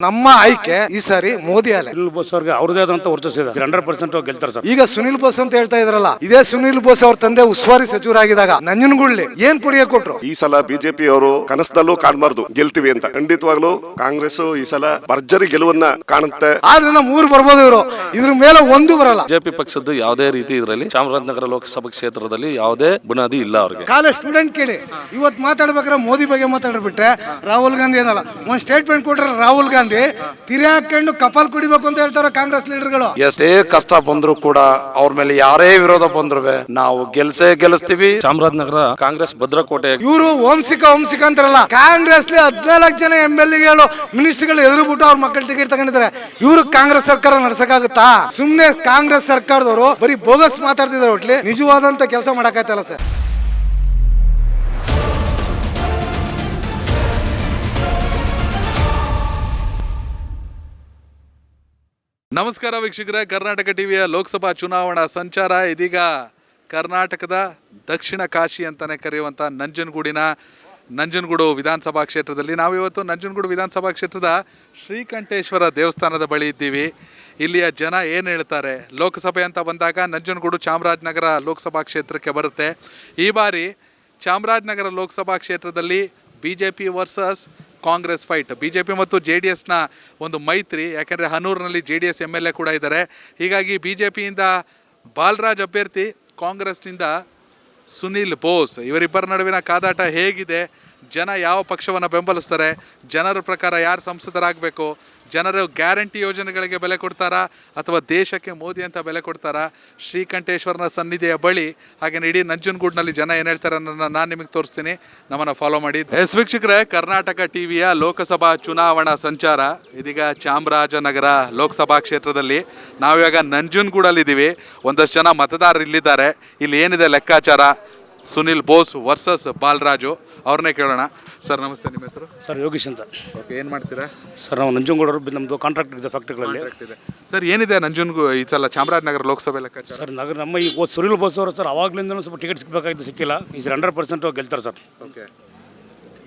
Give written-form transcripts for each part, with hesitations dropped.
ನಮ್ಮ ಆಯ್ಕೆ ಈ ಸಾರಿ ಮೋದಿ ಅಲೆ. ಸುನಿಲ್ ಬೋಸ್ ಅವ್ರಿಗೆ ಅವ್ರದೇ ಆದಂತ ವರ್ಚಸ್ಸು ಇದೆ. 100% ಗೆಲ್ತಾರೆ ಸರ್. ಈಗ ಸುನಿಲ್ ಬೋಸ್ ಅಂತ ಹೇಳ್ತಾ ಇದ್ರಲ್ಲ, ಇದೇ ಸುನಿಲ್ ಬೋಸ್ ಅವ್ರ ತಂದೆ ಉಸ್ತುವಾರಿ ಸಚಿವರಾಗಿದ್ದಾಗ ನಂಜನಗೂಡ್ಲಿ ಏನ್ ಕೊಡುಗೆ ಕೊಟ್ರು. ಈ ಸಲ ಬಿಜೆಪಿ ಅವರು ಕನಸದಲ್ಲೂ ಕಾಣಬಾರ್ದು ಗೆಲ್ತೀವಿ ಅಂತ. ಖಂಡಿತವಾಗ್ಲೂ ಕಾಂಗ್ರೆಸ್ ಈ ಸಲ ಭರ್ಜರಿ ಗೆಲುವನ್ನ ಕಾಣುತ್ತೆ. ಆದ್ರೆ ನಮ್ಮ ಊರು ಬರ್ಬೋದು, ಇವರು ಇದ್ರ ಮೇಲೆ ಒಂದು ಬರಲ್ಲ. ಬಿಜೆಪಿ ಪಕ್ಷದ್ದು ಯಾವುದೇ ರೀತಿ ಇದರಲ್ಲಿ ಚಾಮರಾಜನಗರ ಲೋಕಸಭಾ ಕ್ಷೇತ್ರದಲ್ಲಿ ಯಾವುದೇ ಬುನಾದಿ ಇಲ್ಲ ಅವ್ರಿಗೆ. ಕಾಲೇಜ್ ಸ್ಟೂಡೆಂಟ್ ಕೇಳಿ, ಇವತ್ತು ಮಾತಾಡ್ಬೇಕಾದ್ರೆ ಮೋದಿ ಬಗ್ಗೆ ಮಾತಾಡ್ಬಿಟ್ರೆ ರಾಹುಲ್ ಗಾಂಧಿ ಏನಲ್ಲ, ಒಂದ್ ಸ್ಟೇಟ್ಮೆಂಟ್ ಕೊಟ್ರೆ ರಾಹುಲ್ ಗಾಂಧಿ ತಿರ್ಯಾಕೊಂಡು ಕಪಾಲ್ ಕುಡಿಬೇಕು ಅಂತ ಹೇಳ್ತಾರೆ ಕಾಂಗ್ರೆಸ್ ಲೀಡರ್ಗಳು. ಎಷ್ಟೇ ಕಷ್ಟ ಬಂದ್ರು ಕೂಡ ಅವ್ರ ಮೇಲೆ ಯಾರೇ ವಿರೋಧ ಬಂದ್ರು ನಾವು ಗೆಲ್ಲಿಸ್ತೀವಿ. ಚಾಮರಾಜನಗರ ಕಾಂಗ್ರೆಸ್ ಭದ್ರಕೋಟೆ. ಇವರು ವಂಶಿಕ ಅಂತಾರಲ್ಲ, ಕಾಂಗ್ರೆಸ್ 14 ಜನ MLA ಮಿನಿಸ್ಟರ್ಗಳು ಎದುರುಬಿಟ್ಟು ಅವ್ರ ಮಕ್ಕಳ ಟಿಕೆಟ್ ತಗೊಂಡಿದ್ದಾರೆ. ಇವರು ಕಾಂಗ್ರೆಸ್ ಸರ್ಕಾರ ನಡ್ಸಕ್ಕಾಗುತ್ತಾ? ಸುಮ್ನೆ ಕಾಂಗ್ರೆಸ್ ಸರ್ಕಾರದವರು ಬರೀ ಬೋಗಸ್ ಮಾತಾಡ್ತಿದ್ದಾರೆ, ಒಟ್ಲಿ ನಿಜವಾದಂತ ಕೆಲಸ ಮಾಡಕ್ಕಾಯ್ತಲ್ಲ ಸರ್. ನಮಸ್ಕಾರ ವೀಕ್ಷಕರೇ, ಕರ್ನಾಟಕ ಟಿವಿಯ ಲೋಕಸಭಾ ಚುನಾವಣಾ ಸಂಚಾರ ಇದೀಗ ಕರ್ನಾಟಕದ ದಕ್ಷಿಣ ಕಾಶಿ ಅಂತಲೇ ಕರೆಯುವಂಥ ನಂಜನಗೂಡು ವಿಧಾನಸಭಾ ಕ್ಷೇತ್ರದಲ್ಲಿ ನಾವಿವತ್ತು ನಂಜನಗೂಡು ವಿಧಾನಸಭಾ ಕ್ಷೇತ್ರದ ಶ್ರೀಕಂಠೇಶ್ವರ ದೇವಸ್ಥಾನದ ಬಳಿ ಇದ್ದೀವಿ. ಇಲ್ಲಿಯ ಜನ ಏನು ಹೇಳ್ತಾರೆ, ಲೋಕಸಭೆ ಅಂತ ಬಂದಾಗ ನಂಜನಗೂಡು ಚಾಮರಾಜನಗರ ಲೋಕಸಭಾ ಕ್ಷೇತ್ರಕ್ಕೆ ಬರುತ್ತೆ. ಈ ಬಾರಿ ಚಾಮರಾಜನಗರ ಲೋಕಸಭಾ ಕ್ಷೇತ್ರದಲ್ಲಿ BJP versus Congress fight. BJP ಮತ್ತು JDSನ ಒಂದು ಮೈತ್ರಿ, ಯಾಕೆಂದರೆ ಹನೂರಿನಲ್ಲಿ JDS MLA ಕೂಡ ಇದ್ದಾರೆ. ಹೀಗಾಗಿ BJPಯಿಂದ ಬಾಲರಾಜ್ ಅಭ್ಯರ್ಥಿ, ಕಾಂಗ್ರೆಸ್ನಿಂದ ಸುನಿಲ್ ಬೋಸ್, ಇವರಿಬ್ಬರ ನಡುವಿನ ಕಾದಾಟ ಹೇಗಿದೆ, ಜನ ಯಾವ ಪಕ್ಷವನ್ನು ಬೆಂಬಲಿಸ್ತಾರೆ, ಜನರ ಪ್ರಕಾರ ಯಾರು ಸಂಸದರಾಗಬೇಕು, ಜನರು ಗ್ಯಾರಂಟಿ ಯೋಜನೆಗಳಿಗೆ ಬೆಲೆ ಕೊಡ್ತಾರಾ ಅಥವಾ ದೇಶಕ್ಕೆ ಮೋದಿ ಅಂತ ಬೆಲೆ ಕೊಡ್ತಾರಾ? ಶ್ರೀಕಂಠೇಶ್ವರನ ಸನ್ನಿಧಿಯ ಬಳಿ ಹಾಗೆ ಇಡೀ ನಂಜನಗೂಡಿನಲ್ಲಿ ಜನ ಏನು ಹೇಳ್ತಾರೆ ಅನ್ನೋದನ್ನ ನಾನು ನಿಮಗೆ ತೋರಿಸ್ತೀನಿ. ನಮ್ಮನ್ನು ಫಾಲೋ ಮಾಡಿ. ವೀಕ್ಷಕರೇ, ಕರ್ನಾಟಕ ಟಿವಿಯ ಲೋಕಸಭಾ ಚುನಾವಣಾ ಸಂಚಾರ ಇದೀಗ ಚಾಮರಾಜನಗರ ಲೋಕಸಭಾ ಕ್ಷೇತ್ರದಲ್ಲಿ ನಾವಿವಾಗ ನಂಜನಗೂಡಲ್ಲಿದ್ದೀವಿ. ಒಂದಷ್ಟು ಜನ ಮತದಾರರು ಇಲ್ಲಿದ್ದಾರೆ. ಇಲ್ಲಿ ಏನಿದೆ ಲೆಕ್ಕಾಚಾರ, ಸುನಿಲ್ ಬೋಸ್ ವರ್ಸಸ್ ಬಾಲರಾಜು, ಅವ್ರನ್ನೇ ಕೇಳೋಣ. ಸರ್ ನಮಸ್ತೆ, ನಿಮ್ಮ ಹೆಸರು? ಸರ್ ಯೋಗೀಶ್ ಅಂತ. ಓಕೆ, ಏನು ಮಾಡ್ತೀರಾ ಸರ್? ನಾವು ನಂಜನಗೂಡವರು, ನಮ್ಮದು ಕಾಂಟ್ರಾಕ್ಟ್ ಇದೆ ಫ್ಯಾಕ್ಟ್ರಿಗಳಲ್ಲಿ. ಸರ್ ಏನಿದೆ ನಂಜನಗೂಡು ಈ ಸಲ ಚಾಮರಾಜನಗರ ಲೋಕಸಭೆ ಲೆಕ್ಕಾಚಾರ? ಸರ್ ನಮ್ಮ ಈ ಸುನಿಲ್ ಬೋಸ್ ಅವರು ಸರ್ ಅವಾಗಲಿಂದ ಸ್ವಲ್ಪ ಟಿಕೆಟ್ ಸಿಗಬೇಕಾಗಿದ್ದು, ಸಿಕ್ಕಿಲ್ಲ. ಈ 100% ಗೆಲ್ತಾರೆ ಸರ್. ಓಕೆ,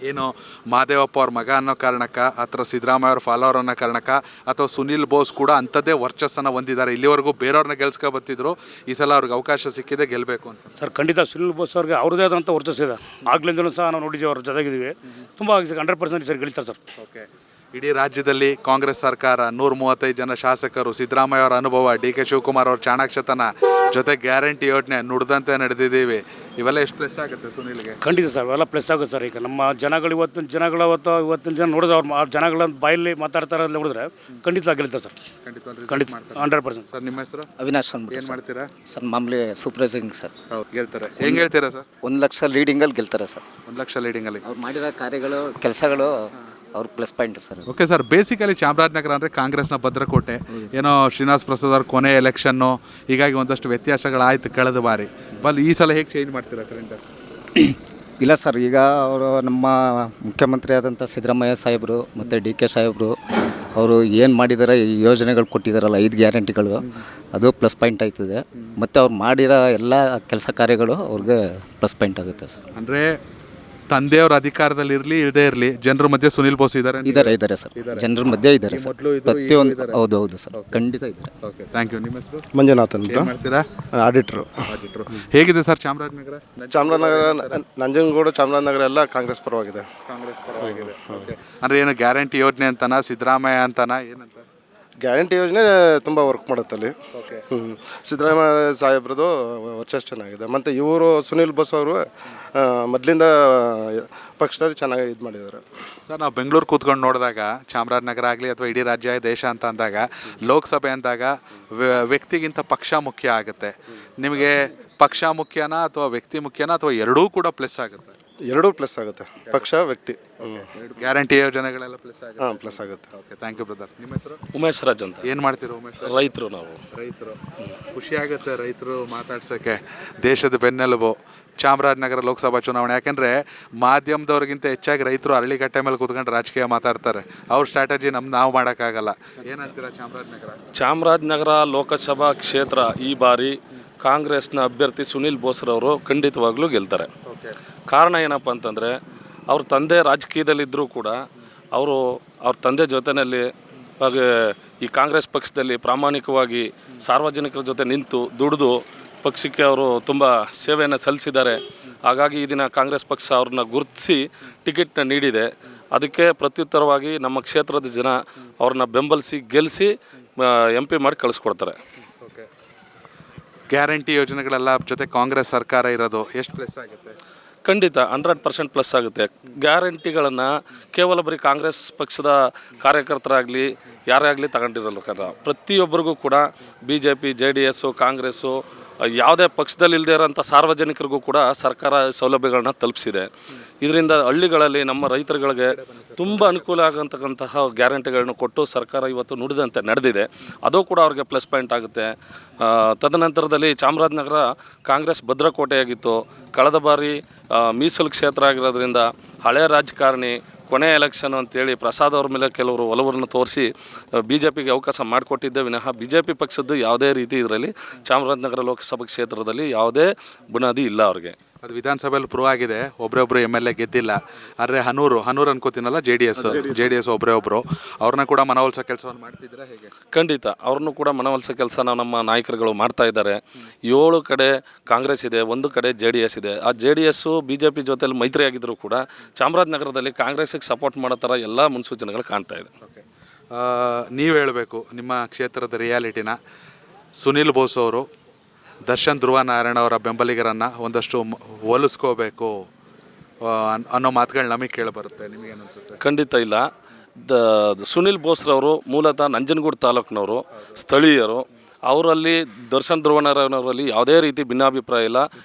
ಏನು ಮಹದೇವಪ್ಪ ಅವ್ರ ಮಗ ಅನ್ನೋ ಕಾರಣಕ್ಕ ಅಥವಾ ಸಿದ್ದರಾಮಯ್ಯ ಅವ್ರ ಫಾಲೋವರ್ ಅನ್ನೋ ಕಾರಣಕ್ಕ ಅಥವಾ ಸುನಿಲ್ ಬೋಸ್ ಕೂಡ ಅಂಥದ್ದೇ ವರ್ಚಸ್ಸನ್ನು ಹೊಂದಿದ್ದಾರೆ? ಇಲ್ಲಿವರೆಗೂ ಬೇರೆಯವ್ರನ್ನ ಗೆಲ್ಸ್ಕೊ ಬರ್ತಿದ್ರು, ಈ ಸಲ ಅವ್ರಿಗೆ ಅವಕಾಶ ಸಿಕ್ಕಿದೆ ಗೆಲ್ಲಬೇಕು ಅಂತ. ಸರ್ ಖಂಡಿತ ಸುನಿಲ್ ಬೋಸ್ ಅವ್ರಿಗೆ ಅವ್ರದೇ ಆದಂಥ ವರ್ಚಸ್ಸು ಇದೆ. ಆಗ್ಲಿಂದಲೂ ಸಹ ನಾವು ನೋಡಿದ್ದೀವಿ, ಅವ್ರ ಜೊತೆಗಿದ್ದೀವಿ. ತುಂಬ 100% ಸರ್ ಗೆಲ್ತಾರೆ ಸರ್. ಓಕೆ, ಇಡೀ ರಾಜ್ಯದಲ್ಲಿ ಕಾಂಗ್ರೆಸ್ ಸರ್ಕಾರ 135 ಜನ ಶಾಸಕರು, ಸಿದ್ದರಾಮಯ್ಯ ಅವರ ಅನುಭವ, DK ಶಿವಕುಮಾರ್ ಅವ್ರ ಚಾಣಾಕ್ಷತನ, ಜೊತೆ ಗ್ಯಾರಂಟಿ ಯೋಜನೆ ನುಡಿದಂತೆ ನಡೆದಿದ್ದೀವಿ. ಇವೆಲ್ಲ ಎಷ್ಟು ಪ್ಲಸ್ ಆಗುತ್ತೆ ಸುನಿಲ್ಗೆ? ಖಂಡಿತ ಸರ್, ಅವೆಲ್ಲ ಪ್ಲಸ್ ಆಗುತ್ತೆ ಸರ್. ಈಗ ನಮ್ಮ ಜನಗಳು ಇವತ್ತಿನ ಜನ ನೋಡಿದ್ರೆ ಅವ್ರ ಜನಗಳ ಬಾಯಲ್ಲಿ ಮಾತಾಡ್ತಾರೆ ಅಂತ ನೋಡಿದ್ರೆ ಖಂಡಿತ ಗೆಲ್ತಾರೆ ಸರ್. ಖಂಡಿತ 100%. ಸರ್ ನಿಮ್ಮ ಹೆಸರು? ಅವಿನಾಶ್ ಅಂದ್ಬಿಟ್ಟು. ಏನು ಮಾಡ್ತೀರಾ ಸರ್? ಮಾಮೂಲಿ ಸೂಪರ್ವೈಸಿಂಗ್ ಸರ್. ಹೌದು, ಗೆಲ್ತಾರೆ. ಹೆಂಗೆ ಹೇಳ್ತೀರಾ ಸರ್? 1 ಲಕ್ಷ ಲೀಡಿಂಗಲ್ಲಿ ಗೆಲ್ತಾರೆ ಸರ್. 1 ಲಕ್ಷ ಲೀಡಿಂಗಲ್ಲಿ ಅವ್ರು ಮಾಡಿರೋ ಕಾರ್ಯಗಳು, ಕೆಲಸಗಳು ಅವ್ರ plus point sir. Okay sir, basically Chamarajanagar ಅಂದರೆ ಕಾಂಗ್ರೆಸ್ನ ಭದ್ರಕೋಟೆ. ಏನೋ ಶ್ರೀನಿವಾಸ್ ಪ್ರಸಾದ್ ಅವ್ರ ಕೊನೆ ಎಲೆಕ್ಷನ್ನು, ಹೀಗಾಗಿ ಒಂದಷ್ಟು ವ್ಯತ್ಯಾಸಗಳಾಯಿತು ಕಳೆದ ಬಾರಿ. ಈ ಸಲ ಹೇಗೆ ಚೇಂಜ್ ಮಾಡ್ತೀರಾ ಕರೆಂಟ್? ಇಲ್ಲ ಸರ್, ಈಗ ಅವರು ನಮ್ಮ ಮುಖ್ಯಮಂತ್ರಿ ಆದಂಥ ಸಿದ್ದರಾಮಯ್ಯ ಸಾಹೇಬರು ಮತ್ತು DK ಸಾಹೇಬರು ಅವರು ಏನು ಮಾಡಿದ್ದಾರೆ, ಈ ಯೋಜನೆಗಳು ಕೊಟ್ಟಿದ್ದಾರಲ್ಲ 5 ಗ್ಯಾರಂಟಿಗಳು, ಅದು ಪ್ಲಸ್ ಪಾಯಿಂಟ್ ಆಯ್ತದೆ. ಮತ್ತು ಅವ್ರು ಮಾಡಿರೋ ಎಲ್ಲ ಕೆಲಸ ಕಾರ್ಯಗಳು ಅವ್ರಿಗೆ ಪ್ಲಸ್ ಪಾಯಿಂಟ್ ಆಗುತ್ತೆ ಸರ್. ಅಂದರೆ ತಂದೆಯವ್ರ ಅಧಿಕಾರದಲ್ಲಿ ಇರಲಿ ಇಲ್ಲದೇ ಇರಲಿ, ಜನರ ಮಧ್ಯೆ ಸುನಿಲ್ ಬೋಸ್ ಇದ್ದಾರೆ ಸರ್. ಜನರ ಮಧ್ಯೆ ಇದ್ದಾರೆ ಸರ್, ಪ್ರತಿಯೊಂದು. ಹೌದು ಸರ್, ಖಂಡಿತ ಇದ್ದಾರೆ. Okay, thank you. ನಿಮ್ಮ ಹೆಸರು? ಮಂಜುನಾಥ್ ಅಂತ. ಮಾಡ್ತೀರಾ? ಆಡಿಟ್ರು. ಹೇಗಿದೆ ಸರ್ ಚಾಮರಾಜನಗರ? ನಂಜನಗೂಡು ಚಾಮರಾಜನಗರ ಎಲ್ಲ ಕಾಂಗ್ರೆಸ್ ಪರವಾಗಿದೆ. ಓಕೆ, ಅಂದರೆ ಏನು ಗ್ಯಾರಂಟಿ ಯೋಜನೆ ಅಂತನಾ, ಸಿದ್ದರಾಮಯ್ಯ ಅಂತನಾ, ಏನಂತ? ಗ್ಯಾರಂಟಿ ಯೋಜನೆ ತುಂಬ ವರ್ಕ್ ಮಾಡುತ್ತಲ್ಲಿ. ಸಿದ್ದರಾಮಯ್ಯ ಸಾಹೇಬ್ರದ್ದು ವರ್ಚಸ್ ಚೆನ್ನಾಗಿದೆ. ಮತ್ತು ಇವರು ಸುನಿಲ್ ಬೋಸ್ ಅವರು ಮೊದಲಿಂದ ಪಕ್ಷದಲ್ಲಿ ಚೆನ್ನಾಗಿ ಇದು ಮಾಡಿದ್ದಾರೆ ಸರ್. ನಾವು ಬೆಂಗಳೂರು ಕೂತ್ಕೊಂಡು ನೋಡಿದಾಗ ಚಾಮರಾಜನಗರ ಆಗಲಿ ಅಥವಾ ಇಡೀ ರಾಜ್ಯ ದೇಶ ಅಂತ ಅಂದಾಗ, ಲೋಕಸಭೆ ಅಂದಾಗ ವ್ಯಕ್ತಿಗಿಂತ ಪಕ್ಷ ಮುಖ್ಯ ಆಗುತ್ತೆ. ನಿಮಗೆ ಪಕ್ಷ ಮುಖ್ಯನಾ ಅಥವಾ ವ್ಯಕ್ತಿ ಮುಖ್ಯನಾ ಅಥವಾ ಎರಡೂ ಕೂಡ ಪ್ಲಸ್ ಆಗುತ್ತೆ? ಎರಡೂ ಪ್ಲಸ್ ಆಗುತ್ತೆ, ಪಕ್ಷ ವ್ಯಕ್ತಿ. ಗ್ಯಾರಂಟಿ ಯೋಜನೆಗಳೆಲ್ಲ ಪ್ಲಸ್ ಆಗುತ್ತೆ. ಪ್ಲಸ್ ಆಗುತ್ತೆ. Okay, thank you brother. ನಿಮ್ಮ ಹೆಸರು? ಉಮೇಶ್ ರಾಜ್ ಅಂತ. ಏನು ಮಾಡ್ತೀರಾ ಉಮೇಶ್? ರೈತರು ನಾವು. ರೈತರು. ಖುಷಿ ಆಗುತ್ತೆ ರೈತರು ಮಾತಾಡ್ಸೋಕ್ಕೆ. ದೇಶದ ಬೆನ್ನೆಲುಬು ಚಾಮರಾಜನಗರ ಲೋಕಸಭಾ ಚುನಾವಣೆ. ಯಾಕೆಂದರೆ ಮಾಧ್ಯಮದವ್ರಿಗಿಂತ ಹೆಚ್ಚಾಗಿ ರೈತರು ಅರಳಿಕಟ್ಟೆ ಮೇಲೆ ಕೂತ್ಕೊಂಡು ರಾಜಕೀಯ ಮಾತಾಡ್ತಾರೆ. ಅವ್ರ ಸ್ಟ್ರಾಟಜಿ ನಾವು ಮಾಡೋಕ್ಕಾಗಲ್ಲ. ಏನಂತೀರಾ ಚಾಮರಾಜನಗರ? ಚಾಮರಾಜನಗರ ಲೋಕಸಭಾ ಕ್ಷೇತ್ರ ಈ ಬಾರಿ ಕಾಂಗ್ರೆಸ್ನ ಅಭ್ಯರ್ಥಿ ಸುನಿಲ್ ಬೋಸ್ರವರು ಖಂಡಿತವಾಗ್ಲೂ ಗೆಲ್ತಾರೆ. ಕಾರಣ ಏನಪ್ಪ ಅಂತಂದರೆ, ಅವ್ರ ತಂದೆ ರಾಜಕೀಯದಲ್ಲಿದ್ದರೂ ಕೂಡ ಅವರು ಅವ್ರ ತಂದೆ ಜೊತೆಯಲ್ಲಿ ಹಾಗೆ ಈ ಕಾಂಗ್ರೆಸ್ ಪಕ್ಷದಲ್ಲಿ ಪ್ರಾಮಾಣಿಕವಾಗಿ ಸಾರ್ವಜನಿಕರ ಜೊತೆ ನಿಂತು ದುಡಿದು ಪಕ್ಷಕ್ಕೆ ಅವರು ತುಂಬ ಸೇವೆಯನ್ನು ಸಲ್ಲಿಸಿದ್ದಾರೆ. ಹಾಗಾಗಿ ಈ ದಿನ ಕಾಂಗ್ರೆಸ್ ಪಕ್ಷ ಅವ್ರನ್ನ ಗುರುತಿಸಿ ಟಿಕೆಟ್ನ ನೀಡಿದೆ. ಅದಕ್ಕೆ ಪ್ರತ್ಯುತ್ತರವಾಗಿ ನಮ್ಮ ಕ್ಷೇತ್ರದ ಜನ ಅವ್ರನ್ನ ಬೆಂಬಲಿಸಿ ಗೆಲ್ಲಿಸಿ MP ಮಾಡಿ ಕಳಿಸ್ಕೊಡ್ತಾರೆ. ಗ್ಯಾರಂಟಿ ಯೋಜನೆಗಳೆಲ್ಲ ಜೊತೆ ಕಾಂಗ್ರೆಸ್ ಸರ್ಕಾರ ಇರೋದು ಎಷ್ಟು ಪ್ಲಸ್ ಆಗುತ್ತೆ? ಖಂಡಿತ 100% ಪ್ಲಸ್ ಆಗುತ್ತೆ. ಗ್ಯಾರಂಟಿಗಳನ್ನು ಕೇವಲ ಬರೀ ಕಾಂಗ್ರೆಸ್ ಪಕ್ಷದ ಕಾರ್ಯಕರ್ತರಾಗಲಿ ಯಾರೇ ಆಗಲಿ ತಗೊಂಡಿರಲ್ಲ. ಪ್ರತಿಯೊಬ್ಬರಿಗೂ ಕೂಡ BJP, JDS, ಕಾಂಗ್ರೆಸ್ಸು ಯಾವುದೇ ಪಕ್ಷದಲ್ಲಿ ಇಲ್ಲದೇ ಇರೋಂಥ ಸಾರ್ವಜನಿಕರಿಗೂ ಕೂಡ ಸರ್ಕಾರ ಸೌಲಭ್ಯಗಳನ್ನ ತಲುಪಿಸಿದೆ. ಇದರಿಂದ ಹಳ್ಳಿಗಳಲ್ಲಿ ನಮ್ಮ ರೈತರುಗಳಿಗೆ ತುಂಬ ಅನುಕೂಲ ಆಗತಕ್ಕಂತಹ ಗ್ಯಾರಂಟಿಗಳನ್ನು ಕೊಟ್ಟು ಸರ್ಕಾರ ಇವತ್ತು ನುಡಿದಂತೆ ನಡೆದಿದೆ. ಅದು ಕೂಡ ಅವ್ರಿಗೆ ಪ್ಲಸ್ ಪಾಯಿಂಟ್ ಆಗುತ್ತೆ. ತದನಂತರದಲ್ಲಿ ಚಾಮರಾಜನಗರ ಕಾಂಗ್ರೆಸ್ ಭದ್ರಕೋಟೆಯಾಗಿತ್ತು. ಕಳೆದ ಬಾರಿ ಮೀಸಲು ಕ್ಷೇತ್ರ ಆಗಿರೋದ್ರಿಂದ ಹಳೆಯ ರಾಜಕಾರಣಿ ಕೊನೆ ಎಲೆಕ್ಷನ್ ಅಂತೇಳಿ ಪ್ರಸಾದ್ ಅವ್ರ ಮೇಲೆ ಕೆಲವರು ಒಲವನ್ನು ತೋರಿಸಿ BJPಗೆ ಅವಕಾಶ ಮಾಡಿಕೊಟ್ಟಿದ್ದೆ ವಿನಃ BJP ಪಕ್ಷದ್ದು ಯಾವುದೇ ರೀತಿ ಇದರಲ್ಲಿ ಚಾಮರಾಜನಗರ ಲೋಕಸಭಾ ಕ್ಷೇತ್ರದಲ್ಲಿ ಯಾವುದೇ ಬುನಾದಿ ಇಲ್ಲ ಅವ್ರಿಗೆ. ಅದು ವಿಧಾನಸಭೆಯಲ್ಲಿ ಪ್ರೂವ್ ಆಗಿದೆ. ಒಬ್ಬರೊಬ್ಬರು MLA ಗೆದ್ದಿಲ್ಲ. ಆದರೆ ಹನೂರು ಅನ್ಕೋತೀನಲ್ಲ JDS ಒಬ್ಬರೇ ಅವ್ರನ್ನ ಕೂಡ ಮನವೊಲಿಸೋ ಕೆಲಸವನ್ನು ಮಾಡ್ತಿದ್ರೆ ಹೇಗೆ? ಖಂಡಿತ ಅವ್ರನ್ನೂ ಕೂಡ ಮನವೊಲಿಸೋ ಕೆಲಸ ನಮ್ಮ ನಾಯಕರುಗಳು ಮಾಡ್ತಾ ಇದ್ದಾರೆ. 7 ಕಡೆ ಕಾಂಗ್ರೆಸ್ ಇದೆ, 1 ಕಡೆ JDS ಇದೆ. ಆ JDS BJP ಜೊತೆಲಿ ಮೈತ್ರಿ ಆಗಿದ್ರು ಕೂಡ ಚಾಮರಾಜನಗರದಲ್ಲಿ ಕಾಂಗ್ರೆಸ್ಗೆ ಸಪೋರ್ಟ್ ಮಾಡೋ ಥರ ಎಲ್ಲ ಮುನ್ಸೂಚನೆಗಳು ಕಾಣ್ತಾ ಇದೆ. ನೀವು ಹೇಳಬೇಕು ನಿಮ್ಮ ಕ್ಷೇತ್ರದ ರಿಯಾಲಿಟಿನ. ಸುನಿಲ್ ಬೋಸ್ ಅವರು ದರ್ಶನ್ ಧ್ರುವ ನಾರಾಯಣ ಅವರ ಬೆಂಬಲಿಗರನ್ನು ಒಂದಷ್ಟು ಹೋಲಿಸ್ಕೋಬೇಕು ಅನ್ನೋ ಮಾತುಗಳು ನಮಗೆ ಕೇಳಿಬರುತ್ತೆ. ನಿಮಗೇನು ಅನಿಸುತ್ತೆ? ಖಂಡಿತ ಇಲ್ಲ. ಸುನಿಲ್ ಬೋಸ್ರವರು ಮೂಲತಃ ನಂಜನಗೂಡು ತಾಲೂಕಿನವರು, ಸ್ಥಳೀಯರು. ಅವರಲ್ಲಿ ದರ್ಶನ್ ಧ್ರುವನಾರಾಯಣವರಲ್ಲಿ ಯಾವುದೇ ರೀತಿ ಭಿನ್ನಾಭಿಪ್ರಾಯ ಇಲ್ಲ.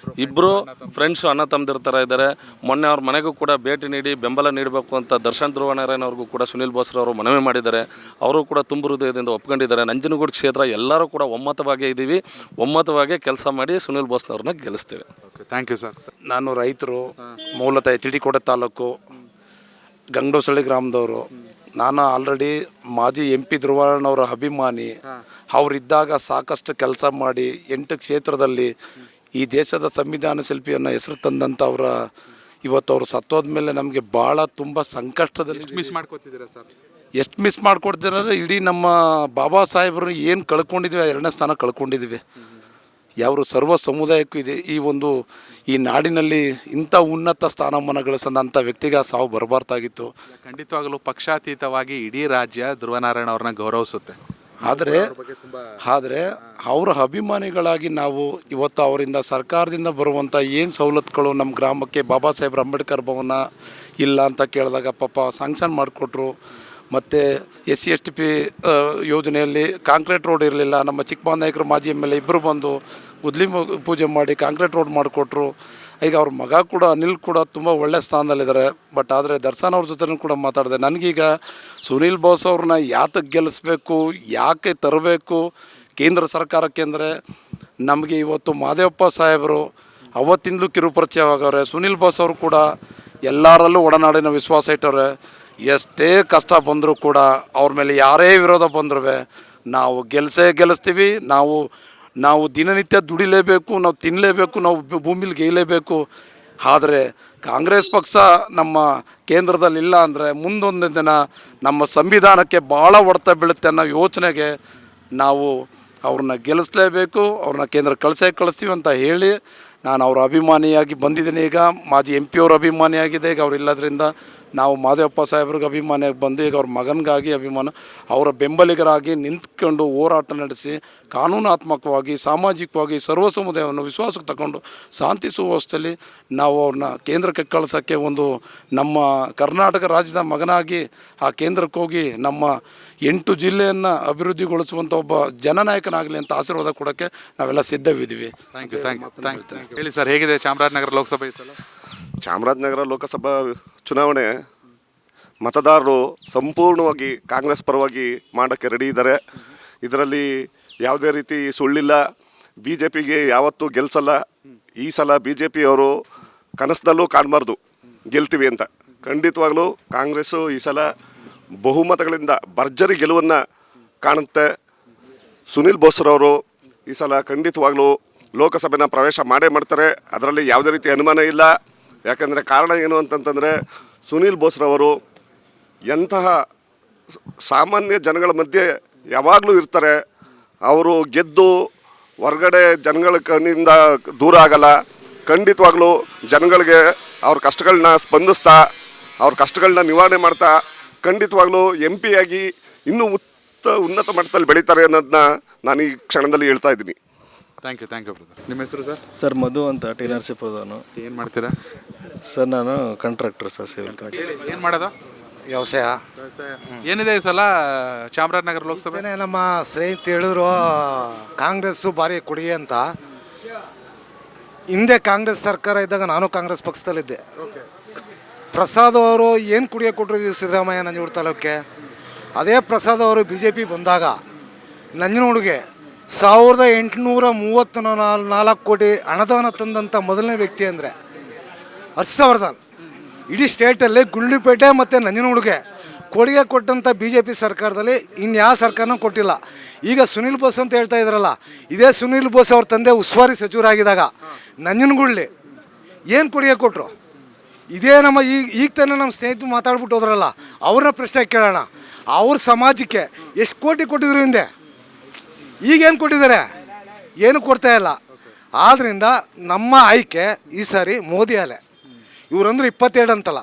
ಇಬ್ಬರು ಫ್ರೆಂಡ್ಸು, ಅಣ್ಣ ತಮ್ಮದಿರ ಥರ ಇದ್ದಾರೆ. ಮೊನ್ನೆ ಅವ್ರ ಮನೆಗೂ ಕೂಡ ಭೇಟಿ ನೀಡಿ ಬೆಂಬಲ ನೀಡಬೇಕು ಅಂತ ದರ್ಶನ್ ಧ್ರುವನಾರಾಯಣವ್ರಿಗೂ ಕೂಡ ಸುನಿಲ್ ಬೋಸ್ರವರು ಮನವಿ ಮಾಡಿದ್ದಾರೆ. ಅವರು ಕೂಡ ತುಂಬ ಹೃದಯದಿಂದ ಒಪ್ಕೊಂಡಿದ್ದಾರೆ. ನಂಜನಗೂಡು ಕ್ಷೇತ್ರ ಎಲ್ಲರೂ ಕೂಡ ಒಮ್ಮತವಾಗೇ ಇದ್ದೀವಿ. ಒಮ್ಮತವಾಗೇ ಕೆಲಸ ಮಾಡಿ ಸುನಿಲ್ ಬೋಸ್ನವ್ರನ್ನ ಗೆಲ್ಲಿಸ್ತೇವೆ. Thank you sir. ನಾನು ರೈತರು, ಮೂಲತಃ HDಕೋಟೆ ತಾಲೂಕು ಗಂಗಡೋಸಳ್ಳಿ ಗ್ರಾಮದವರು. ನಾನು ಆಲ್ರೆಡಿ ಮಾಜಿ MP ಧ್ರುವಣ್ಣವರ ಅಭಿಮಾನಿ. ಅವರಿದ್ದಾಗ ಸಾಕಷ್ಟು ಕೆಲಸ ಮಾಡಿ 8 ಕ್ಷೇತ್ರದಲ್ಲಿ ಈ ದೇಶದ ಸಂವಿಧಾನ ಶಿಲ್ಪಿಯನ್ನು ಹೆಸರು ತಂದಂಥವ್ರ ಇವತ್ತು ಅವರು ಸತ್ತೋದ ಮೇಲೆ ನಮಗೆ ಭಾಳ ತುಂಬ ಸಂಕಷ್ಟದಲ್ಲಿ ಮಿಸ್ ಮಾಡ್ಕೊತಿದ್ದೀರಾ ಸರ್? ಎಷ್ಟು ಮಿಸ್ ಮಾಡ್ಕೊಡ್ತಿದ್ದಾರೆ. ಇಡೀ ನಮ್ಮ ಬಾಬಾ ಸಾಹೇಬರು ಏನು ಕಳ್ಕೊಂಡಿದ್ವಿ 2ನೇ ಸ್ಥಾನ ಕಳ್ಕೊಂಡಿದ್ವಿ. ಯಾರು ಸರ್ವ ಸಮುದಾಯಕ್ಕೂ ಇದೆ ಈ ನಾಡಿನಲ್ಲಿ ಇಂಥ ಉನ್ನತ ಸ್ಥಾನಮಾನ ಗಳಿಸಂಥ ವ್ಯಕ್ತಿಗೆ ಸಾವು ಬರಬಾರ್ದಾಗಿತ್ತು. ಖಂಡಿತವಾಗಲೂ ಪಕ್ಷಾತೀತವಾಗಿ ಇಡೀ ರಾಜ್ಯ ಧ್ರುವನಾರಾಯಣ ಅವ್ರನ್ನ ಗೌರವಿಸುತ್ತೆ. ಆದರೆ ಅವರ ಅಭಿಮಾನಿಗಳಾಗಿ ನಾವು ಇವತ್ತು ಅವರಿಂದ ಸರ್ಕಾರದಿಂದ ಬರುವಂಥ ಏನು ಸವಲತ್ತುಗಳು ನಮ್ಮ ಗ್ರಾಮಕ್ಕೆ ಬಾಬಾ ಸಾಹೇಬ್ರ ಅಂಬೇಡ್ಕರ್ ಭವನ ಇಲ್ಲ ಅಂತ ಕೇಳಿದಾಗ ಪಾಪ ಸ್ಯಾಂಕ್ಷನ್ ಮಾಡಿಕೊಟ್ರು. ಮತ್ತು SC/ST ಯೋಜನೆಯಲ್ಲಿ ಕಾಂಕ್ರೀಟ್ ರೋಡ್ ಇರಲಿಲ್ಲ. ನಮ್ಮ ಚಿಕ್ಕಬಾಂಧ ನಾಯಕರು ಮಾಜಿ MLA ಇಬ್ಬರು ಬಂದು ಗುದ್ಲಿ ಪೂಜೆ ಮಾಡಿ ಕಾಂಕ್ರೀಟ್ ರೋಡ್ ಮಾಡಿಕೊಟ್ರು. ಈಗ ಅವ್ರ ಮಗ ಕೂಡ ಅನಿಲ್ ಕೂಡ ತುಂಬ ಒಳ್ಳೆ ಸ್ಥಾನದಲ್ಲಿದ್ದಾರೆ. ಬಟ್ ಆದರೆ ದರ್ಶನ್ ಅವ್ರ ಜೊತೆ ಕೂಡ ಮಾತಾಡಿದೆ. ನನಗೀಗ ಸುನಿಲ್ ಬೋಸ್ ಅವ್ರನ್ನ ಯಾತಕ್ಕೆ ಗೆಲ್ಲಿಸ್ಬೇಕು, ಯಾಕೆ ತರಬೇಕು ಕೇಂದ್ರ ಸರ್ಕಾರಕ್ಕೆ ಅಂದರೆ ನಮಗೆ ಇವತ್ತು ಮಾದೇವಪ್ಪ ಸಾಹೇಬರು ಅವತ್ತಿಂದಲೂ ಕಿರುಪರಿಚಯವಾಗವ್ರೆ. ಸುನಿಲ್ ಬೋಸ್ ಅವರು ಕೂಡ ಎಲ್ಲರಲ್ಲೂ ಒಡನಾಡಿನ ವಿಶ್ವಾಸ ಇಟ್ಟವ್ರೆ. ಎಷ್ಟೇ ಕಷ್ಟ ಬಂದರೂ ಕೂಡ ಅವ್ರ ಮೇಲೆ ಯಾರೇ ವಿರೋಧ ಬಂದ್ರೂ ನಾವು ಗೆಲ್ಲಿಸ್ತೀವಿ. ನಾವು ದಿನನಿತ್ಯ ದುಡಿಲೇಬೇಕು, ನಾವು ತಿನ್ನಲೇಬೇಕು, ನಾವು ಭೂಮಿಲಿ ಗೇಯಲೇಬೇಕು. ಆದರೆ ಕಾಂಗ್ರೆಸ್ ಪಕ್ಷ ನಮ್ಮ ಕೇಂದ್ರದಲ್ಲಿ ಇಲ್ಲ ಅಂದರೆ ಮುಂದೊಂದು ದಿನ ನಮ್ಮ ಸಂವಿಧಾನಕ್ಕೆ ಭಾಳ ಹೊಡೆತ ಬೀಳುತ್ತೆ ಅನ್ನೋ ಯೋಚನೆಗೆ ನಾವು ಅವ್ರನ್ನ ಗೆಲ್ಲಿಸಲೇಬೇಕು. ಅವ್ರನ್ನ ಕೇಂದ್ರ ಕಳಿಸ್ತೀವಿ ಅಂತ ಹೇಳಿ ನಾನು ಅವ್ರ ಅಭಿಮಾನಿಯಾಗಿ ಬಂದಿದ್ದೀನಿ. ಈಗ ಮಾಜಿ MP ಅವ್ರ ಅಭಿಮಾನಿಯಾಗಿದೆ. ಈಗ ಅವರಿಲ್ಲದ್ರಿಂದ ನಾವು ಮಾದೇವಪ್ಪ ಸಾಹೇಬ್ರಿಗೆ ಅಭಿಮಾನಿಯಾಗಿ ಬಂದು ಈಗ ಅವ್ರ ಮಗನಿಗಾಗಿ ಅಭಿಮಾನ, ಅವರ ಬೆಂಬಲಿಗರಾಗಿ ನಿಂತ್ಕೊಂಡು ಹೋರಾಟ ನಡೆಸಿ ಕಾನೂನಾತ್ಮಕವಾಗಿ ಸಾಮಾಜಿಕವಾಗಿ ಸರ್ವ ಸಮುದಾಯವನ್ನು ವಿಶ್ವಾಸಕ್ಕೆ ತಗೊಂಡು ಶಾಂತಿ ಸುವ್ಯವಸ್ಥೆಯಲ್ಲಿ ನಾವು ಅವ್ರನ್ನ ಕೇಂದ್ರಕ್ಕೆ ಕಳ್ಸೋಕ್ಕೆ ನಮ್ಮ ಕರ್ನಾಟಕ ರಾಜ್ಯದ ಮಗನಾಗಿ ಆ ಕೇಂದ್ರಕ್ಕೆ ಹೋಗಿ ನಮ್ಮ 8 ಜಿಲ್ಲೆಯನ್ನು ಅಭಿವೃದ್ಧಿಗೊಳಿಸುವಂಥ ಒಬ್ಬ ಜನನಾಯಕನಾಗಲಿ ಅಂತ ಆಶೀರ್ವಾದ ಕೊಡೋಕ್ಕೆ ನಾವೆಲ್ಲ ಸಿದ್ಧವಿದ್ದೀವಿ. Thank you. ಹೇಳಿ ಸರ್, ಹೇಗಿದೆ ಚಾಮರಾಜನಗರ ಲೋಕಸಭೆ ಸಲ? ಚಾಮರಾಜನಗರ ಲೋಕಸಭಾ ಚುನಾವಣೆ ಮತದಾರರು ಸಂಪೂರ್ಣವಾಗಿ ಕಾಂಗ್ರೆಸ್ ಪರವಾಗಿ ಮಾಡೋಕ್ಕೆ ರೆಡಿ ಇದ್ದಾರೆ. ಇದರಲ್ಲಿ ಯಾವುದೇ ರೀತಿ ಸುಳ್ಳಿಲ್ಲ. BJPಗೆ ಯಾವತ್ತೂ ಗೆಲ್ಸಲ್ಲ. ಈ ಸಲ BJP ಅವರು ಕನಸಿನಲ್ಲೂ ಕಾಣಬಾರ್ದು ಗೆಲ್ತೀವಿ ಅಂತ. ಖಂಡಿತವಾಗ್ಲೂ ಕಾಂಗ್ರೆಸ್ಸು ಈ ಸಲ ಬಹುಮತಗಳಿಂದ ಭರ್ಜರಿ ಗೆಲುವನ್ನು ಕಾಣುತ್ತೆ. ಸುನಿಲ್ ಬೋಸ್ರವರು ಈ ಸಲ ಖಂಡಿತವಾಗ್ಲೂ ಲೋಕಸಭೆನ ಪ್ರವೇಶ ಮಾಡ್ತಾರೆ. ಅದರಲ್ಲಿ ಯಾವುದೇ ರೀತಿ ಅನುಮಾನ ಇಲ್ಲ. ಯಾಕಂದರೆ ಕಾರಣ ಏನು ಅಂತಂತಂದರೆ ಸುನಿಲ್ ಬೋಸ್ರವರು ಎಂತಹ ಸಾಮಾನ್ಯ ಜನಗಳ ಮಧ್ಯೆ ಯಾವಾಗಲೂ ಇರ್ತಾರೆ. ಅವರು ಗೆದ್ದು ಹೊರಗಡೆ ಜನಗಳ ಕಣ್ಣಿಂದ ದೂರ ಆಗಲ್ಲ. ಖಂಡಿತವಾಗ್ಲೂ ಜನಗಳಿಗೆ ಅವ್ರ ಕಷ್ಟಗಳನ್ನ ಸ್ಪಂದಿಸ್ತಾ ಅವ್ರ ಕಷ್ಟಗಳನ್ನ ನಿವಾರಣೆ ಮಾಡ್ತಾ ಖಂಡಿತವಾಗ್ಲೂ MP ಆಗಿ ಇನ್ನೂ ಉನ್ನತ ಮಟ್ಟದಲ್ಲಿ ಬೆಳೀತಾರೆ ಅನ್ನೋದನ್ನ ನಾನು ಈ ಕ್ಷಣದಲ್ಲಿ ಹೇಳ್ತಾ ಇದ್ದೀನಿ. Thank you brother. ನಿಮ್ಮ ಹೆಸರು ಸರ್? ಸರ್ ಮಧು ಅಂತ ಟಿ ನರಸೀಪುರದವನು. ಏನು ಮಾಡ್ತೀರಾ ಸರ್ ನಾನು ಕಾಂಟ್ರಾಕ್ಟರ್ ಸರ್ ಸಿವಿಲ್ ಏನು ಮಾಡೋದು? ವ್ಯವಸಾಯ. ಏನಿದೆ ಈ ಸಲ ಚಾಮರಾಜನಗರ ಲೋಕಸಭೆ? ನಮ್ಮ ಸ್ನೇಹಿತ ಹೇಳಿದ್ರು ಕಾಂಗ್ರೆಸ್ಸು ಭಾರಿ ಕೊಡುಗೆ ಅಂತ. ಹಿಂದೆ ಕಾಂಗ್ರೆಸ್ ಸರ್ಕಾರ ಇದ್ದಾಗ ನಾನು ಕಾಂಗ್ರೆಸ್ ಪಕ್ಷದಲ್ಲಿದ್ದೆ. ಪ್ರಸಾದ್ ಅವರು ಏನು ಕುಡಿಯೋ ಕೊಟ್ಟರು ಸಿದ್ದರಾಮಯ್ಯ ನಂಜನಗೂಡು ತಾಲೂಕಿಗೆ. ಅದೇ ಪ್ರಸಾದ್ ಅವರು BJP ಬಂದಾಗ ನಂಜನಗೂಡಿಗೆ 1834 ಕೋಟಿ ಅನುದಾನ ತಂದಂಥ ಮೊದಲನೇ ವ್ಯಕ್ತಿ ಅಂದರೆ ಹರ್ಷವರ್ಧನ್. ಇಡೀ ಸ್ಟೇಟಲ್ಲಿ ಗುಂಡ್ಲುಪೇಟೆ ಮತ್ತು ನಂಜನಗೂಡಿಗೆ ಕೊಡುಗೆ ಕೊಟ್ಟಂಥ BJP ಸರ್ಕಾರದಲ್ಲಿ ಇನ್ಯಾವ ಸರ್ಕಾರನೂ ಕೊಟ್ಟಿಲ್ಲ. ಈಗ ಸುನೀಲ್ ಬೋಸ್ ಅಂತ ಹೇಳ್ತಾ ಇದ್ರಲ್ಲ, ಇದೇ ಸುನೀಲ್ ಬೋಸ್ ಅವ್ರ ತಂದೆ ಉಸ್ತುವಾರಿ ಸಚಿವರಾಗಿದ್ದಾಗ ನಂಜನಗೂಡಲ್ಲಿ ಏನು ಕೊಡುಗೆ ಕೊಟ್ಟರು? ಇದೇ ನಮ್ಮ ಈಗ ತಾನೇ ನಮ್ಮ ಸ್ನೇಹಿತರು ಮಾತಾಡ್ಬಿಟ್ಟು ಹೋದ್ರಲ್ಲ, ಅವ್ರನ್ನ ಪ್ರಶ್ನೆ ಕೇಳೋಣ. ಅವ್ರ ಸಮಾಜಕ್ಕೆ ಎಷ್ಟು ಕೋಟಿ ಕೊಟ್ಟಿದ್ರು ಹಿಂದೆ, ಈಗೇನು ಕೊಟ್ಟಿದ್ದಾರೆ? ಏನು ಕೊಡ್ತಾ ಇಲ್ಲ. ಆದ್ದರಿಂದ ನಮ್ಮ ಆಯ್ಕೆ ಈ ಸಾರಿ ಮೋದಿ ಅಲೆ. ಇವರಂದ್ರೆ 22 ಅಂತಲ್ಲ,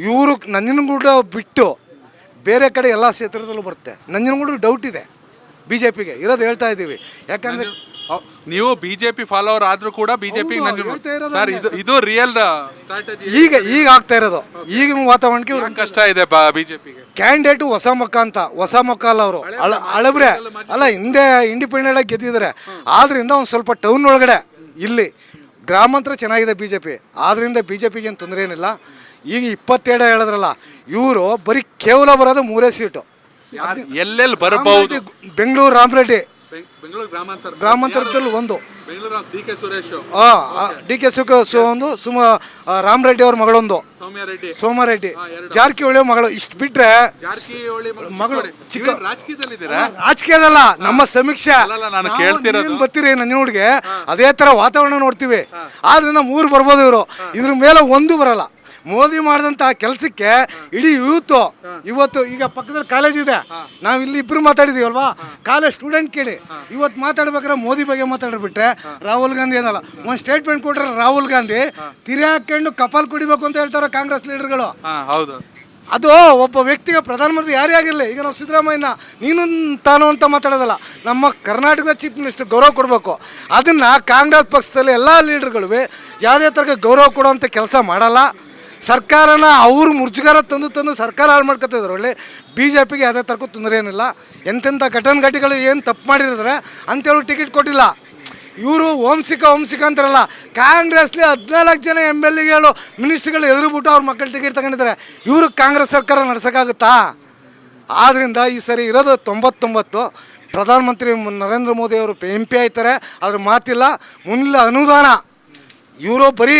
ಇವರು ನಂಜನಗೂಡು ಬಿಟ್ಟು ಬೇರೆ ಕಡೆ ಎಲ್ಲ ಕ್ಷೇತ್ರದಲ್ಲೂ ಬರುತ್ತೆ. ನಂಜನಗೂಡು ಡೌಟ್ ಇದೆ BJPಗೆ ಇರೋದು ಹೇಳ್ತಾ ಇದ್ದೀವಿ. ಯಾಕಂದರೆ ನೀವು BJP ಫಾಲೋವರ್ ಆದ್ರೂ ಕೂಡ BJP ಸರ್ ಇದು ರಿಯಲ್ ಸ್ಟ್ರಾಟಜಿ. ಈಗ ಆಗ್ತಾ ಇರೋದು ಈಗಿನ ವಾತಾವರಣಕ್ಕೆ ಕಷ್ಟ ಇದೆ BJPಗೆ. ಕ್ಯಾಂಡಿಡೇಟು ಹೊಸ ಮುಖ ಅಲ್ಲ ಅವರು, ಹಳಬ್ರೆ ಅಲ್ಲ, ಹಿಂದೆ ಇಂಡಿಪೆಂಡೆಂಟ್ ಆಗಿ ಗೆದ್ದಿದ್ದಾರೆ. ಆದ್ರಿಂದ ಒಂದು ಸ್ವಲ್ಪ ಟೌನ್ ಒಳಗಡೆ ಇಲ್ಲಿ ಗ್ರಾಮಾಂತರ ಚೆನ್ನಾಗಿದೆ BJP. ಆದ್ರಿಂದ BJPಗೆ ಏನು ತೊಂದರೆ ಏನಿಲ್ಲ. ಈಗ 22 ಹೇಳಿದ್ರಲ್ಲ, ಇವರು ಬರೀ ಕೇವಲ ಬರೋದು 3 ಸೀಟು. ಎಲ್ಲೆಲ್ಲಿ ಬರಬಹುದು? ಬೆಂಗಳೂರು ರಾಮರೆಡ್ಡಿ, ಬೆಂಗಳೂರು ಗ್ರಾಮಾಂತರದಲ್ಲಿ ಒಂದು, DK ಸುರೇಶ್, DK ಒಂದು, ರಾಮರೆಡ್ಡಿ ಅವ್ರ ಮಗಳೊಂದು, ಸೋಮಾರೆಡ್ಡಿ, ಜಾರಕಿಹೊಳಿ ಮಗಳು. ಇಷ್ಟು ಬಿಟ್ರೆ ಮಗಳು ಚಿಕ್ಕ ರಾಜಕೀಯದಲ್ಲ, ನಮ್ಮ ಸಮೀಕ್ಷೆ ಬರ್ತೀರಿ ನಂಜನಗೂಡಿಗೆ ಅದೇ ತರ ವಾತಾವರಣ ನೋಡ್ತೀವಿ. ಆದ್ರಿಂದ 3 ಬರ್ಬೋದು ಇವರು, ಇದ್ರ ಮೇಲೆ 1 ಬರಲ್ಲ. ಮೋದಿ ಮಾಡಿದಂಥ ಕೆಲಸಕ್ಕೆ ಇಡೀ ಇವತ್ತು ಈಗ ಪಕ್ಕದಲ್ಲಿ ಕಾಲೇಜ್ ಇದೆ, ನಾವು ಇಲ್ಲಿ ಇಬ್ಬರು ಮಾತಾಡಿದೀವಲ್ವಾ, ಕಾಲೇಜ್ ಸ್ಟೂಡೆಂಟ್ ಕೇಳಿ ಇವತ್ತು ಮಾತಾಡ್ಬೇಕಾದ್ರೆ ಮೋದಿ ಬಗ್ಗೆ ಮಾತಾಡ್ಬಿಟ್ರೆ ರಾಹುಲ್ ಗಾಂಧಿ ಏನಲ್ಲ. ಒಂದು ಸ್ಟೇಟ್ಮೆಂಟ್ ಕೊಟ್ರೆ ರಾಹುಲ್ ಗಾಂಧಿ ತಿರಿ ಹಾಕೊಂಡು ಕಪಾಲ್ ಕುಡಿಬೇಕು ಅಂತ ಹೇಳ್ತಾರೆ ಕಾಂಗ್ರೆಸ್ ಲೀಡರ್ಗಳು. ಅದು ಒಬ್ಬ ವ್ಯಕ್ತಿಗೆ ಪ್ರಧಾನಮಂತ್ರಿ ಯಾರೇ ಆಗಿರಲಿ, ಈಗ ನಾವು ಸಿದ್ದರಾಮಯ್ಯನ ನೀನು ತಾನು ಅಂತ ಮಾತಾಡೋದಲ್ಲ, ನಮ್ಮ ಕರ್ನಾಟಕದ ಚೀಫ್ ಮಿನಿಸ್ಟರ್ ಗೌರವ ಕೊಡಬೇಕು. ಅದನ್ನು ಕಾಂಗ್ರೆಸ್ ಪಕ್ಷದಲ್ಲಿ ಎಲ್ಲ ಲೀಡರ್ಗಳು ಯಾವುದೇ ಥರ ಗೌರವ ಕೊಡುವಂಥ ಕೆಲಸ ಮಾಡಲ್ಲ. ಸರ್ಕಾರನ ಅವರು ಮುರ್ಜುಗಾರ ತಂದು ಸರ್ಕಾರ ಹಾಳು ಮಾಡ್ಕೊತಿದ್ರು. ಒಳ್ಳೆ BJPಗೆ ಯಾವುದೇ ಥರಕ್ಕೂ ತೊಂದರೆ ಏನಿಲ್ಲ. ಎಂತೆಂಥ ಘಟನೆಗಳು ಏನು ತಪ್ಪು ಮಾಡಿರಿದ್ರೆ ಅಂಥವ್ರಿಗೆ ಟಿಕೆಟ್ ಕೊಟ್ಟಿಲ್ಲ. ಇವರು ವಂಶಿಕ ಅಂತಾರಲ್ಲ, ಕಾಂಗ್ರೆಸ್ಲಿ 14 ಜನ MLAಗಳು ಮಿನಿಸ್ಟ್ರಿಗಳು ಎದುರುಬಿಟ್ಟು ಅವ್ರ ಮಕ್ಕಳು ಟಿಕೆಟ್ ತಗೊಂಡಿದ್ದಾರೆ. ಇವರು ಕಾಂಗ್ರೆಸ್ ಸರ್ಕಾರ ನಡೆಸೋಕ್ಕಾಗುತ್ತಾ? ಆದ್ದರಿಂದ ಈ ಸರಿ ಇರೋದು 99. ಪ್ರಧಾನಮಂತ್ರಿ ನರೇಂದ್ರ ಮೋದಿ ಅವರು MP ಆಯ್ತಾರೆ, ಅದ್ರ ಮಾತಿಲ್ಲ. ಮುನ್ನಿಲ್ಲ ಅನುದಾನ ಇವರು ಬರೀ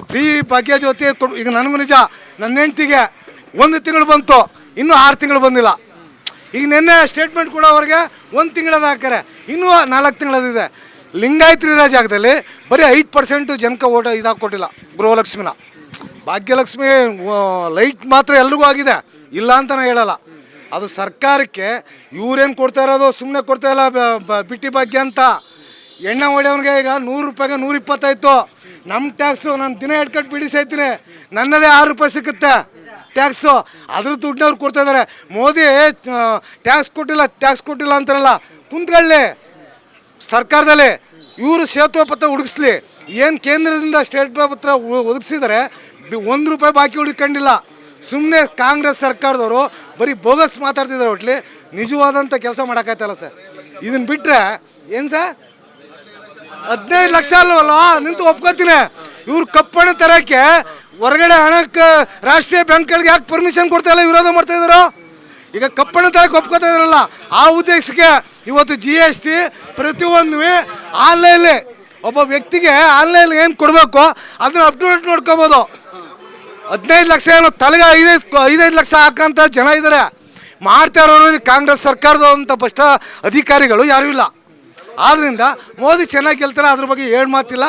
ಫ್ರೀ ಭಾಗ್ಯ ಜ್ಯೋತಿ. ಈಗ ನನಗೂ ನಿಜ, ನನ್ನ ಹೆಂಡ್ತಿಗೆ 1 ತಿಂಗಳು ಬಂತು, ಇನ್ನೂ 6 ತಿಂಗಳು ಬಂದಿಲ್ಲ. ಈಗ ನಿನ್ನೆ ಸ್ಟೇಟ್ಮೆಂಟ್ ಕೊಡೋವ್ರಿಗೆ 1 ತಿಂಗಳದ ಹಾಕ್ತಾರೆ, ಇನ್ನೂ 4 ತಿಂಗಳದಿದೆ. ಲಿಂಗಾಯತರ ಜಾಗದಲ್ಲಿ ಬರೀ 5% ಜನಕ್ಕೆ ಓಟ ಇದಾಗಿ ಕೊಟ್ಟಿಲ್ಲ ಗೃಹಲಕ್ಷ್ಮಿನ. ಭಾಗ್ಯಲಕ್ಷ್ಮಿ ಲೈಟ್ ಮಾತ್ರ ಎಲ್ರಿಗೂ ಆಗಿದೆ, ಇಲ್ಲ ಅಂತ ನಾನು ಹೇಳಲ್ಲ. ಅದು ಸರ್ಕಾರಕ್ಕೆ ಇವ್ರೇನು ಕೊಡ್ತಾ ಇರೋದು ಸುಮ್ಮನೆ ಕೊಡ್ತಾ ಇಲ್ಲ. ಬಿಟ್ಟಿ ಭಾಗ್ಯ ಅಂತ ಎಣ್ಣೆ ಹೊಡೆಯೋನಿಗೆ ಈಗ 100 ರೂಪಾಯಿಗೆ 120 ನಮ್ಮ ಟ್ಯಾಕ್ಸು. ನಾನು ದಿನ 2 ಕಟ್ ಬಿಡಿಸೈತೀನಿ, ನನ್ನದೇ 6 ರೂಪಾಯಿ ಸಿಗುತ್ತೆ ಟ್ಯಾಕ್ಸು. ಅದ್ರ ದುಡ್ಡವ್ರು ಕೊಡ್ತಾ ಇದ್ದಾರೆ. ಮೋದಿ ಟ್ಯಾಕ್ಸ್ ಕೊಟ್ಟಿಲ್ಲ ಅಂತಾರಲ್ಲ, ಕುಂತ್ಕೊಳ್ಳಿ ಸರ್ಕಾರದಲ್ಲಿ. ಇವರು ಸೇತುವೆ ಪತ್ರ ಹುಡುಗಿಸ್ಲಿ. ಏನು ಕೇಂದ್ರದಿಂದ ಸ್ಟೇಟ್ ಪತ್ರ ಒದಗಿಸಿದರೆ 1 ರೂಪಾಯಿ ಬಾಕಿ ಉಳ್ಕೊಂಡಿಲ್ಲ. ಸುಮ್ಮನೆ ಕಾಂಗ್ರೆಸ್ ಸರ್ಕಾರದವರು ಬರೀ ಬೋಗಸ್ ಮಾತಾಡ್ತಿದ್ದಾರೆ. ಒಟ್ಲಿ ನಿಜವಾದಂಥ ಕೆಲಸ ಮಾಡೋಕ್ಕಾಯ್ತಲ್ಲ ಸರ್. ಇದನ್ನು ಬಿಟ್ಟರೆ ಏನು ಸರ್, 15 ಲಕ್ಷ ಅಲ್ವಲ್ಲ ನಿಂತು ಒಪ್ಕೋತೀನಿ. ಇವ್ರು ಕಪ್ಪಣ ತರಕ್ಕೆ ಹೊರಗಡೆ ಹಣಕ್ಕೆ ರಾಷ್ಟ್ರೀಯ ಬ್ಯಾಂಕ್ಗಳಿಗೆ ಯಾಕೆ ಪರ್ಮಿಷನ್ ಕೊಡ್ತಾ ಇಲ್ಲ, ವಿರೋಧ ಮಾಡ್ತಾ ಇದ್ರು. ಈಗ ಕಪ್ಪಣ ತರಕ್ಕೆ ಒಪ್ಕೋತಾ ಇದ್ರಲ್ಲ, ಆ ಉದ್ದೇಶಕ್ಕೆ ಇವತ್ತು GST ಪ್ರತಿಯೊಂದು ಆನ್ಲೈನಲ್ಲಿ ಒಬ್ಬ ವ್ಯಕ್ತಿಗೆ ಆನ್ಲೈನ್ ಏನು ಕೊಡಬೇಕು ಅದನ್ನ ಅಪ್ಡೇಟ್ ನೋಡ್ಕೋಬೋದು. 15 ಲಕ್ಷ ಏನೋ ತಲೆಗೆ 5 ಲಕ್ಷ ಹಾಕೋಂಥ ಜನ ಇದ್ದಾರೆ. ಮಾಡ್ತಾ ಇರೋರು ಕಾಂಗ್ರೆಸ್ ಸರ್ಕಾರದಂಥ ಭ್ರಷ್ಟ ಅಧಿಕಾರಿಗಳು ಯಾರೂ ಇಲ್ಲ. ಆದ್ರಿಂದ ಮೋದಿ ಚೆನ್ನಾಗಿ ಗೆಲ್ತಾರೆ, ಅದ್ರ ಬಗ್ಗೆ ಏನು ಮಾತಿಲ್ಲ.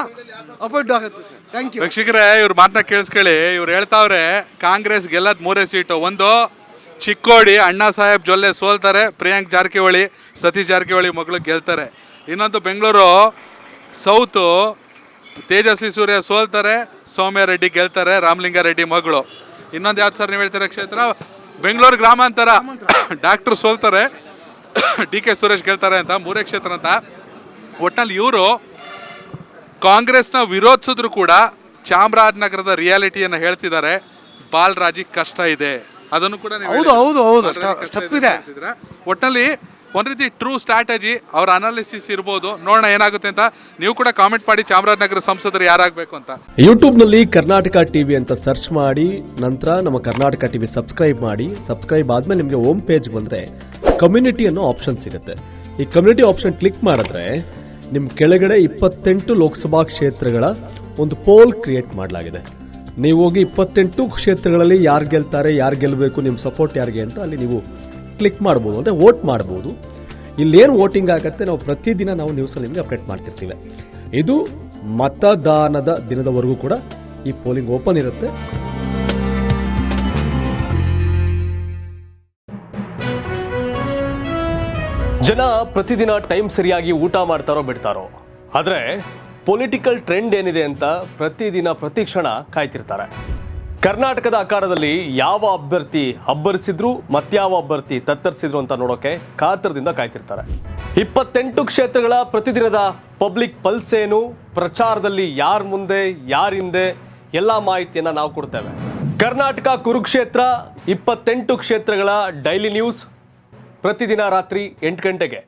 ಅಪಾಯಿಂಟ್ ಆಗುತ್ತೆ ಸರ್. Thank you. ವೀಕ್ಷಕರೇ, ಇವ್ರ ಮಾತನ್ನ ಕೇಳಿಸ್ಕೊಳ್ಳಿ. ಇವ್ರು ಹೇಳ್ತಾವ್ರೆ ಕಾಂಗ್ರೆಸ್ ಗೆಲ್ಲದ್ 3 ಸೀಟು. ಒಂದು ಚಿಕ್ಕೋಡಿ ಅಣ್ಣಾ ಸಾಹೇಬ್ ಜೊಲ್ಲೆ ಸೋಲ್ತಾರೆ, ಪ್ರಿಯಾಂಕ್ ಜಾರಕಿಹೊಳಿ ಸತೀಶ್ ಜಾರಕಿಹೊಳಿ ಮಗಳು ಗೆಲ್ತಾರೆ. ಇನ್ನೊಂದು ಬೆಂಗಳೂರು ಸೌತು ತೇಜಸ್ವಿ ಸೂರ್ಯ ಸೋಲ್ತಾರೆ, ಸೌಮ್ಯ ರೆಡ್ಡಿ ಗೆಲ್ತಾರೆ, ರಾಮಲಿಂಗಾರೆಡ್ಡಿ ಮಗಳು. ಇನ್ನೊಂದು ಯಾವ್ದು ಸರ್ ನೀವು ಹೇಳ್ತೀರ ಕ್ಷೇತ್ರ? ಬೆಂಗಳೂರು ಗ್ರಾಮಾಂತರ ಡಾಕ್ಟ್ರು ಸೋಲ್ತಾರೆ, ಡಿ ಕೆ ಸುರೇಶ್ ಗೆಲ್ತಾರೆ ಅಂತ. ಮೂರೇ ಕ್ಷೇತ್ರ ಅಂತ. ಒಟ್ಟಿನಲ್ಲಿ ಇವರು ಕಾಂಗ್ರೆಸ್ನ ವಿರೋಧಿಸಿದ್ರು ಕೂಡ ಚಾಮರಾಜನಗರದ ರಿಯಾಲಿಟಿಯನ್ನು ಹೇಳ್ತಿದ್ದಾರೆ. ಬಾಲರಾಜಿ ಕಷ್ಟ ಇದೆ, ಅದನ್ನು ಕೂಡ ನೀವು ಹೌದು ಸ್ಟೆಪ್ ಇದೆ. ಒಟ್ಟಿನಲ್ಲಿ ಒಂದು ರೀತಿ ಟ್ರೂ ಸ್ಟ್ರಾಟಜಿ ಅವರ ಅನಾಲಿಸಿಸ್ ಇರ್ಬೋದು. ನೋಡೋಣ ಏನಾಗುತ್ತೆ ಅಂತ. ನೀವು ಕೂಡ ಕಾಮೆಂಟ್ ಮಾಡಿ ಚಾಮರಾಜನಗರ ಸಂಸದರು ಯಾರಾಗಬೇಕು ಅಂತ. ಯೂಟ್ಯೂಬ್ನಲ್ಲಿ ಕರ್ನಾಟಕ ಟಿವಿ ಅಂತ ಸರ್ಚ್ ಮಾಡಿ, ನಂತರ ನಮ್ಮ ಕರ್ನಾಟಕ ಟಿವಿ ಸಬ್ಸ್ಕ್ರೈಬ್ ಮಾಡಿ. ಸಬ್ಸ್ಕ್ರೈಬ್ ಆದಮೇಲೆ ನಿಮಗೆ ಹೋಮ್ ಪೇಜ್ ಬಂದರೆ ಕಮ್ಯುನಿಟಿ ಅನ್ನೋ ಆಪ್ಷನ್ ಸಿಗುತ್ತೆ. ಈ ಕಮ್ಯುನಿಟಿ ಆಪ್ಷನ್ ಕ್ಲಿಕ್ ಮಾಡಿದ್ರೆ ನಿಮ್ಮ ಕೆಳಗಡೆ 28 ಲೋಕಸಭಾ ಕ್ಷೇತ್ರಗಳ ಒಂದು ಪೋಲ್ ಕ್ರಿಯೇಟ್ ಮಾಡಲಾಗಿದೆ. ನೀವು ಹೋಗಿ 28 ಕ್ಷೇತ್ರಗಳಲ್ಲಿ ಯಾರು ಗೆಲ್ತಾರೆ, ಯಾರು ಗೆಲ್ಲಬೇಕು, ನಿಮ್ಮ ಸಪೋರ್ಟ್ ಯಾರಿಗೆ ಅಂತ ಅಲ್ಲಿ ನೀವು ಕ್ಲಿಕ್ ಮಾಡ್ಬೋದು, ಅಂದರೆ ವೋಟ್ ಮಾಡ್ಬೋದು. ಇಲ್ಲೇನು ವೋಟಿಂಗ್ ಆಗುತ್ತೆ ನಾವು ಪ್ರತಿದಿನ ನಾವು ನ್ಯೂಸಲ್ಲಿ ನಿಮಗೆ ಅಪ್ಡೇಟ್ ಮಾಡ್ತಿರ್ತೀವಿ. ಇದು ಮತದಾನದ ದಿನದವರೆಗೂ ಕೂಡ ಈ ಪೋಲಿಂಗ್ ಓಪನ್ ಇರುತ್ತೆ. ಜನ ಪ್ರತಿದಿನ ಟೈಮ್ ಸರಿಯಾಗಿ ಊಟ ಮಾಡ್ತಾರೋ ಬಿಡ್ತಾರೋ, ಆದರೆ ಪೊಲಿಟಿಕಲ್ ಟ್ರೆಂಡ್ ಏನಿದೆ ಅಂತ ಪ್ರತಿದಿನ ಪ್ರತಿ ಕ್ಷಣ ಕಾಯ್ತಿರ್ತಾರೆ. ಕರ್ನಾಟಕದ ಅಖಾಡದಲ್ಲಿ ಯಾವ ಅಭ್ಯರ್ಥಿ ಅಬ್ಬರಿಸಿದ್ರು ಮತ್ಯಾವ ಅಭ್ಯರ್ಥಿ ತತ್ತರಿಸಿದ್ರು ಅಂತ ನೋಡೋಕೆ ಕಾತರದಿಂದ ಕಾಯ್ತಿರ್ತಾರೆ. 28 ಕ್ಷೇತ್ರಗಳ ಪ್ರತಿದಿನದ ಪಬ್ಲಿಕ್ ಪಲ್ಸ್ ಏನು, ಪ್ರಚಾರದಲ್ಲಿ ಯಾರ ಮುಂದೆ ಯಾರ ಹಿಂದೆ ಎಲ್ಲ ಮಾಹಿತಿಯನ್ನು ನಾವು ಕೊಡ್ತೇವೆ. ಕರ್ನಾಟಕ ಕುರುಕ್ಷೇತ್ರ 28 ಕ್ಷೇತ್ರಗಳ ಡೈಲಿ ನ್ಯೂಸ್ ಪ್ರತಿದಿನ ರಾತ್ರಿ 8 ಗಂಟೆಗೆ.